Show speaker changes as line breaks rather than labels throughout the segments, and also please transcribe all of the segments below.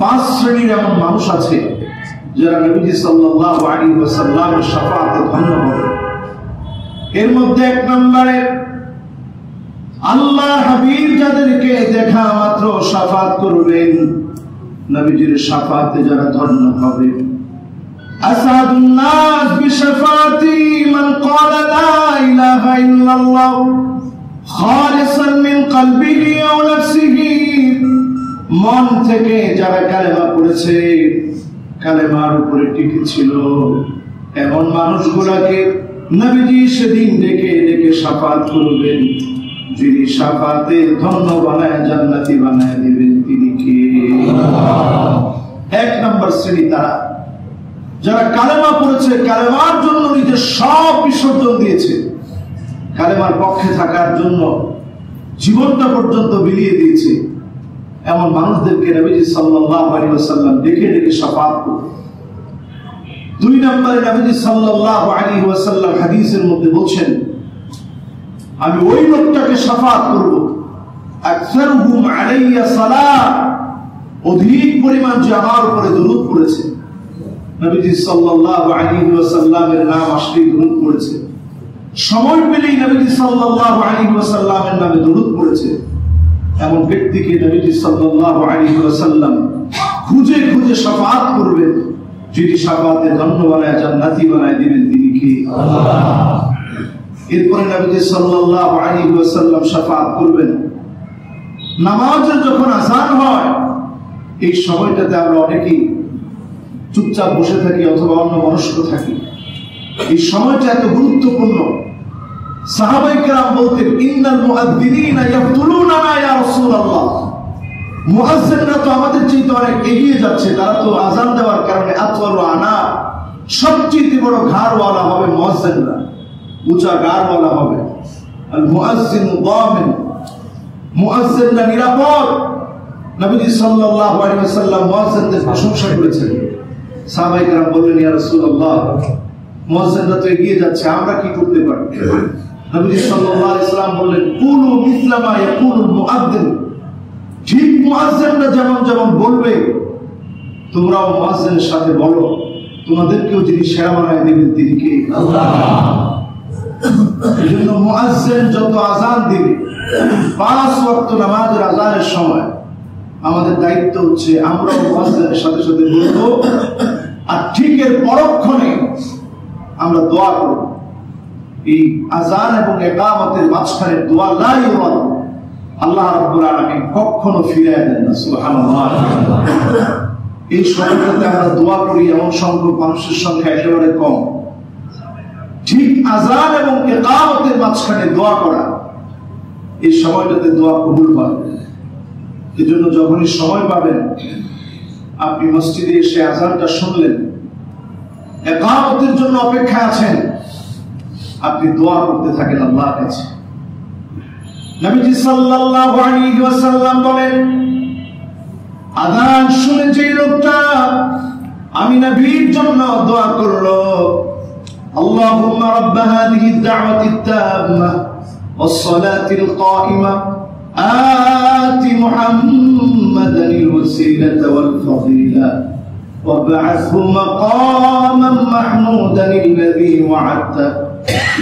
পাঁচ শ্রেণীর এমন মানুষ আছে যারা নবীজি সাল্লাল্লাহু আলাইহি ওয়াসাল্লামের শাফাআতে ধন্য হবে। এর মধ্যে এক নম্বরে আল্লাহ হাবিব যাদেরকে দেখা মাত্র শাফাআত করবেন, নবীজির শাফাআতে যারা ধন্য হবে। আসাদুন নাস বিশাফাআতি মান ক্বালা লা ইলাহা ইল্লাল্লাহ খালিসান মিন কলবিহি ওয়া নাফসিহি, মন থেকে যারা কালেমা পড়েছে, কালেমার উপরে টিকে ছিল, এমন মানুষগুলোকে নবীজি সেদিন ডেকে ডেকে শাফাআত করবেন। যিনি শাফাআতে ধন্য বানায় জান্নাতি বানায় দিবেন তিনি কে? এক নম্বর শ্রেণী তারা যারা কালেমা পড়েছে, কালেমার জন্য নিজের সব বিসর্জন দিয়েছে, কালেমার পক্ষে থাকার জন্য জীবনটা পর্যন্ত বিলিয়ে দিয়েছে। এমন মানুষদেরকে নবীজি সাল্লাল্লাহু আলাইহি ওয়াসাল্লাম ডেকে ডেকে শাফাআত করবেন। দুই নম্বরে নবীজি সাল্লাল্লাহু আলাইহি ওয়াসাল্লাম হাদিসের মধ্যে বলছেন, আমি ওই লোকটাকে শাফাআত করব আকসারুহুম আলাইয়া সালাত, অধিক পরিমাণ যে আমার উপরে দরুদ পড়েছে। নবীজি সাল্লাল্লাহু আলাইহি ওয়াসাল্লামের নাম আসলেই দরুদ পড়েছে, সময় পেলেই নবীজি সাল্লাল্লাহু আলাইহি ওয়াসাল্লামের নামে দরুদ পড়েছে। এমন ব্যক্তিকে নবীজি সাল্লাল্লাহু আলাইহি ওয়াসাল্লাম খুঁজে খুঁজে শাফাআত করবেন। যিনি শাফাআতে ধন্য বানায় জান্নাতি বানায় দিবেন তিনি কি? আল্লাহ। এরপরে নবীজি সাল্লাল্লাহু আলাইহি ওয়াসাল্লাম শাফাআত করবেন নামাজের যখন আযান হয়। এই সময়টাতে আমরা অনেকেই চুপচাপ বসে থাকি অথবা অন্যমনস্ক থাকি। এই সময়টা এত গুরুত্বপূর্ণ। সাহাবায়ে কেরাম বলতেন, ইন্নাল মুআদ্দিনিনা ইয়াফতুলুনা ইয়া রাসূলুল্লাহ, মুয়াজ্জিনরা তো আমাদের চেয়ে অনেক এগিয়ে যাচ্ছে, তারা তো আযান দেওয়ার কারণে আতওয়ালু আনা, সবচেয়ে বড় ঘাড়ওয়ালা হবে মুয়াজ্জিনরা, উঁচা ঘাড়ওয়ালা হবে। আল মুআজ্জিনু দামিন, মুয়াজ্জিনরা নিরাপদ। নবীজি সাল্লাল্লাহু আলাইহি ওয়াসাল্লাম মুয়াজ্জিনদের প্রশংসা করেছেন। সাহাবায়ে কেরাম বললেন, ইয়া রাসূলুল্লাহ, মুয়াজ্জিনরা তো এগিয়ে যাচ্ছে, আমরা কি করতে পারি? নবীজি সাল্লাল্লাহু আলাইহি ওয়াসাল্লাম বললেন, কুলু মিসলা মা ইয়াকুলুল মুআদ্দিন, ঠিক মুয়াজ্জিনরা যেমন যেমন বলবে তোমরাও মুয়াজ্জিনের সাথে বলো। তোমাদেরকেও যিনি সেরা বানায় দিবেন তিনি কে? আল্লাহ। এজন্য মুয়াজ্জিন যত আযান দিবে, 5 ওয়াক্ত নামাজের আযানের সময় আমাদের দায়িত্ব হচ্ছে আমরাও মুয়াজ্জিনের সাথে সাথে বলবো, আর ঠিক এর পরক্ষণে আমরা দোয়া করব। এই আযান এবং ইকামতের মাঝখানে দোয়া লা ইউরাদ, আল্লাহ রাব্বুল আলামিন কখনো ফিরিয়ে দেন না। সুবহানাল্লাহ। এই সময়টাতে আমরা দোয়া করি এমন সংখ্যক মানুষের সংখ্যা একেবারে কম। ঠিক আযান এবং ইকামতের মাঝখানে দোয়া করা, এই সময়টাতে দোয়া কবুল হয়। এজন্য যখনই সময় পাবেন, আপনি মসজিদে এসে আযানটা শুনলেন, ইকামতের জন্য অপেক্ষা আছেন, আপনি দোয়া করতে থাকেন আল্লাহর কাছে। নবীজি সাল্লাল্লাহু আলাইহি ওয়াসাল্লাম বলেন, আযান শুনে যে লোকটা আমি নবীর জন্য দোয়া করলো, আল্লাহুম্মা রাব্ব হাযিহি আদ-দা'ওয়াতি আত-তাম্মা ওয়াস-সালাতিল কাইমা আতি মুহাম্মাদানিল ওয়াসিলাতা ওয়াল ফাদিলা وابعثه مقاما محمودا الذي وعدته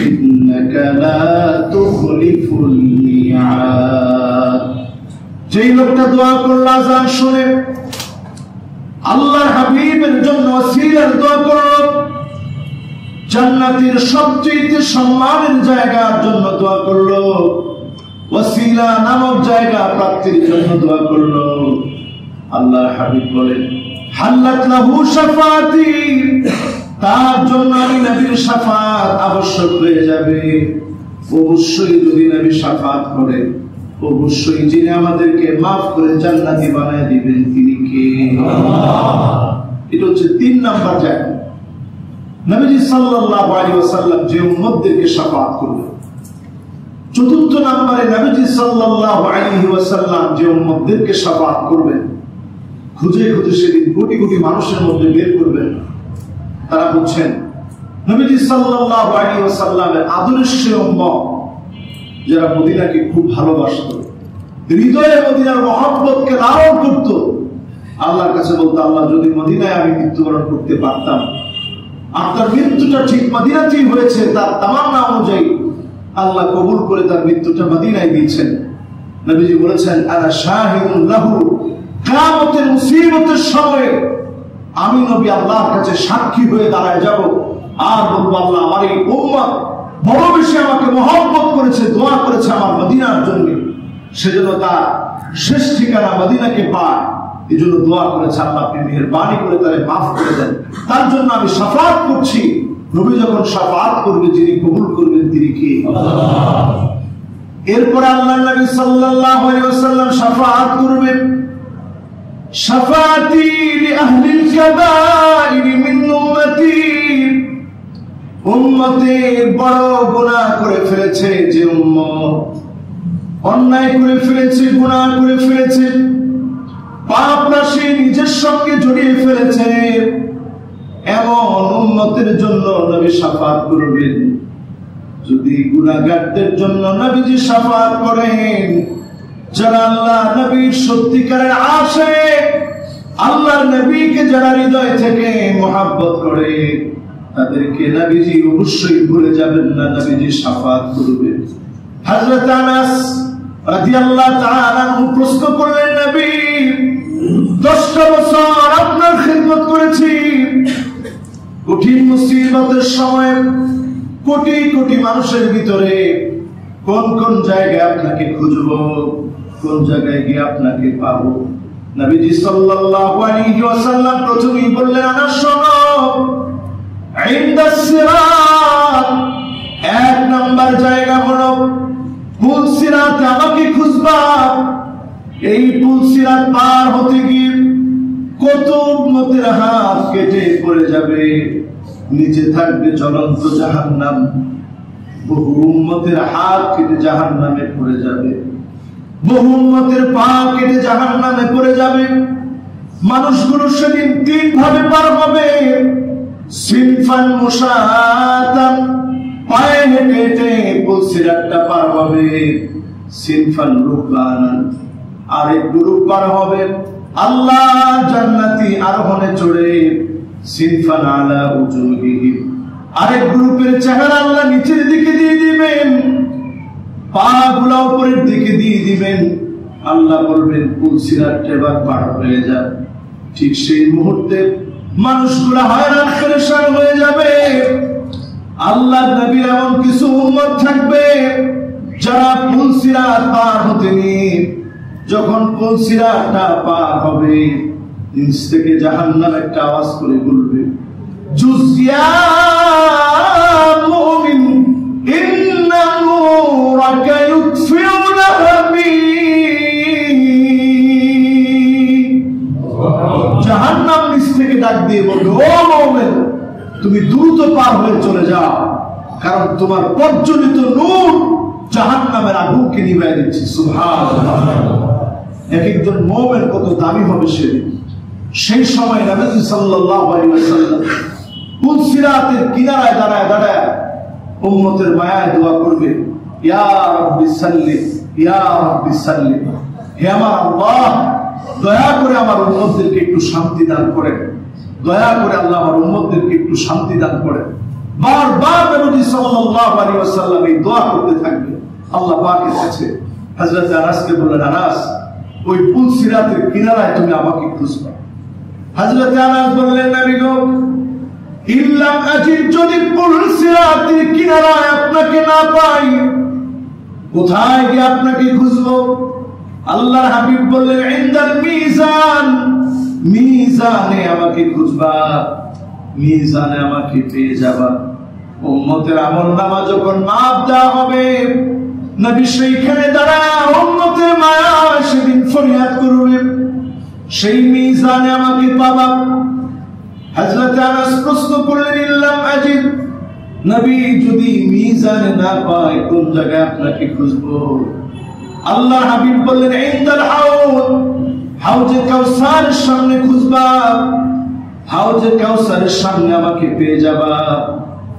إنك لا تخلف الميعاد। যেই লোকটা দোয়া করল আযান শুনে, আল্লাহর হাবিবের জন্য ওসিলার দোয়া করল, জান্নাতের সবচেয়ে সম্মানের জায়গার জন্য দোয়া করল, ওসিলা নামক জায়গা প্রাপ্তির জন্য দোয়া করল, আল্লাহর হাবিব বলেন, হাল্লাত লাহু শাফাআতি, তার জন্য আমি নবীর শাফাআত আবশ্যক হয়ে যাবে। অবশ্যই যদি নবী শাফাআত করে, অবশ্যই যিনি আমাদেরকে maaf করে জান্নাতি বানায় দিবেন তিনি কে? আল্লাহ। এটা হচ্ছে 3 নাম্বার জায়গা। নবীজি সাল্লাল্লাহু আলাইহি ওয়াসাল্লাম যে উম্মতদেরকে শাফাআত করবেন। 4th নম্বরে নবীজি সাল্লাল্লাহু আলাইহি ওয়াসাল্লাম যে উম্মতদেরকে শাফাআত করবেন, খুঁজে খুঁজে সেদিন কোটি কোটি মানুষের মধ্যে বের করবেন। তারা হচ্ছেন নবীজি সাল্লাল্লাহু আলাইহি ওয়াসাল্লামের আদর্শ উম্মত, যারা মদিনাকে খুব ভালোবাসত, হৃদয়ে মদিনার মহব্বতকে লালন করত, আল্লাহর কাছে বলতো, আল্লাহ যদি মদিনায় আমি মৃত্যুবরণ করতে পারতাম। আপনার মৃত্যুটা ঠিক মদিনাতেই হয়েছে, তার তামান্না অনুযায়ী আল্লাহ কবুল করে তার মৃত্যুটা মদিনায় দিয়েছেন। নবীজি বলেছেন, আনা শাহিদুন লাহু, কিয়ামতের মুসিবতের সময় আমি নবী আল্লাহর কাছে সাক্ষী হয়ে দাঁড়ায় যাব আর বলবো, আল্লাহ আমার এই উম্মত বড় বেশি আমাকে মহব্বত করেছে, দোয়া করেছে আমার মদিনার জন্য, সেজন্য তার শেষ ঠিকানা মদিনাকে পায়, এই জন্য দোয়া করেছে, আল্লাহ আপনি মেহেরবানি করে তারে মাফ করে দেন, তার জন্য আমি শাফাআত করছি। নবী যখন শাফাআত করবে, যিনি কবুল করবেন তিনি কে? আল্লাহ। এরপর আল্লাহ নবী সাল্লাল্লাহু আলাইহি ওয়াসাল্লাম শাফাআত করবেন, শাফাআতি লিআহলিল কাবাইর মিন উম্মতি, উম্মতের বড় গুনাহ করে ফেলেছে যে উম্মত, অন্যায় করে ফেলেছে, গুনাহ করে ফেলেছে, পাপ রাশি নিজের সঙ্গে জড়িয়ে ফেলেছে, এমন উম্মতের জন্য নবী শাফাআত করবেন। যদি গুনাহগারদের জন্য নবীজি শাফাআত করেন, যারা আল্লাহ নবীর সত্যিকারের আশিক, আল্লাহর নবীকে যারা হৃদয় থেকে মহব্বত করে, তাদেরকে নবীজি অবশ্যই ভুলে যাবেন না, নবীজি শাফাআত করবেন। হযরত আনাস রাদিয়াল্লাহু তাআলা আনহু প্রশ্ন করলেন, নবী 10টা বছর আপনার খিদমত করেছি, কঠিন মুসিবতের সময় কোটি কোটি মানুষের ভিতরে কোন কোন জায়গায় আপনাকে খুঁজবো, কোন জায়গায় গিয়ে আপনাকে পাবো? নবীজি সাল্লাল্লাহু আলাইহি ওয়াসাল্লাম প্রথমেই বললেন, আনাস শোনো, ইনদাস সিরাত, 1 নাম্বার জায়গা হলো পুল সিরাত, আমাকে খুঁজবা। এই পুল সিরাত পার হতে গিয়ে কত উম্মতের হাত কেটে পড়ে যাবে, নিচে থাকবে জ্বলন্ত জাহান্নাম, বহু উম্মতের হাত কেটে জাহান্নামে পড়ে যাবে, বহু উম্মতের পা কেটে জাহান্নামে পড়ে যাবে। মানুষগুলো সেদিন 3 ভাবে পার হবে, সিনফান মুশাতান, পায়ে হেঁটে হেঁটে পুল সিরাতটা পার হবে, সিনফান রুকবানান, আরেক গ্রুপ পার হবে আল্লাহ জান্নাতি আরোহণে চড়ে, সিনফান আলা উজুহিহিম, আরেক গ্রুপের চেহারা আল্লাহ নিচের দিকে দিয়ে দিবেন, পা গুলা উপরের দিকে দিয়ে দিবেন। আল্লাহ বলবেন, পুল সিরাতটা এবার পার হয়ে যান। ঠিক সেই মুহূর্তে মানুষগুলা হয়রান পেরেশান হয়ে যাবে। আল্লাহর নবীর এমন কিছু উম্মত থাকবে যারা পুল সিরাত পার হতে নিয়ে, যখন পুল সিরাতটা পার হবে, নিচ থেকে জাহান্নাম একটা আওয়াজ করে বলবে, জুজিয়া মুমিন ইন্না নূরাকা ইউতফিউ লাহাবি, জাহান্নাম নিচ থেকে ডাক দিয়ে বলবে, ও মুমিন, তুমি দ্রুত পার হয়ে চলে যাও, কারণ তোমার প্রজ্বলিত নূর জাহান্নামের আগুনকে নিভাইয়া দিচ্ছে। সুবহানাল্লাহ। এক একজন মুমিন কত দামি হবে সেদিন। সেই সময় নবী সাল্লাল্লাহু আলাইহি ওয়াসাল্লাম পুল সিরাতের কিনারায় দাঁড়ায় দাঁড়ায় উম্মতের মায়ায় দোয়া করবে, ইয়া রাব্বি সাল্লি, ইয়া রাব্বি সাল্লি, হে আমার আল্লাহ, দয়া করে আমার উম্মতদেরকে একটু শান্তি দান করেন, দয়া করে আল্লাহ আমার উম্মতদেরকে একটু শান্তি দান করেন। বারবার নবী সাল্লাল্লাহু আলাইহি ওয়াসাল্লাম এই দোয়া করতে থাকবে আল্লাহ পাকের কাছে। হযরত আনাসকে বললেন, আনাস, ওই পুল সিরাতের কিনারায় তুমি আমাকে খুঁজবা। হযরত আনাস বললেন, নবী গো, ইল্লাম আজিদ, যদি পুল সিরাতের কিনারায় আপনাকে না পাই, কোথায় গিয়ে আপনাকে খুঁজবো? আল্লাহর হাবিব বললেন, ইনদাল মিজান, মিজানে আমাকে খুঁজবা, মিজানে আমাকে পেয়ে যাবা। উম্মতের আমলনামা যখন মাপ দেওয়া হবে, নবী সেইখানে দাঁড়ায় উম্মতের মায়া সেদিন ফরিয়াদ করবে, সেই মিজানে আমাকে পাবা। হযরত আনাস প্রশ্ন করলেন, ইল্লাম আজিদ, নবী যদি মিজানে না পাই, কোন জায়গায় আপনাকে খুঁজবো? আল্লাহর হাবিব বললেন, ইনদাল হাউদ, হাউজে কাউসারের সামনে খুঁজবা, হাউজে কাউসারের সামনে আমাকে পেয়ে যাবা।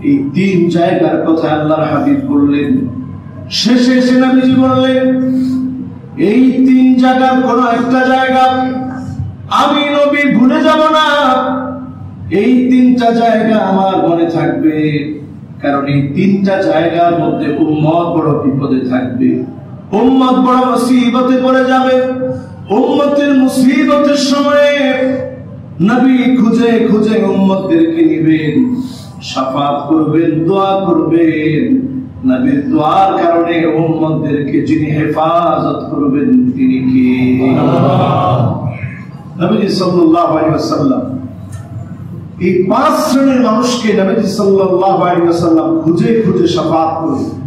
এই 3 জায়গার কথা আল্লাহর হাবিব বললেন। শেষে এসে নবীজি বললেন, এই 3 জায়গার কোন একটা জায়গা আমি নবী ভুলে যাব না। এই তিনটা জায়গা আমার মনে থাকবে, কারণ এই তিনটা জায়গার মধ্যে উম্মত বড় বিপদে থাকবে, উম্মত বড় মুসিবতে পড়ে যাবে। উম্মতের মুসিবতের সময়ে নবী খুঁজে খুঁজে উম্মতদেরকে নেবেন, শাফাত করবেন, দোয়া করবেন। নবীর দোয়ার কারণে উম্মতদেরকে যিনি হেফাজত করবেন তিনি কে? নবী সাল্লাল্লাহু আলাইহি ওয়াসাল্লাম এই 5 শ্রেণীর মানুষকে নবী সাল্লাল্লাহু আলাইহি ওয়াসাল্লাম খুঁজে খুঁজে শাফাত করবেন।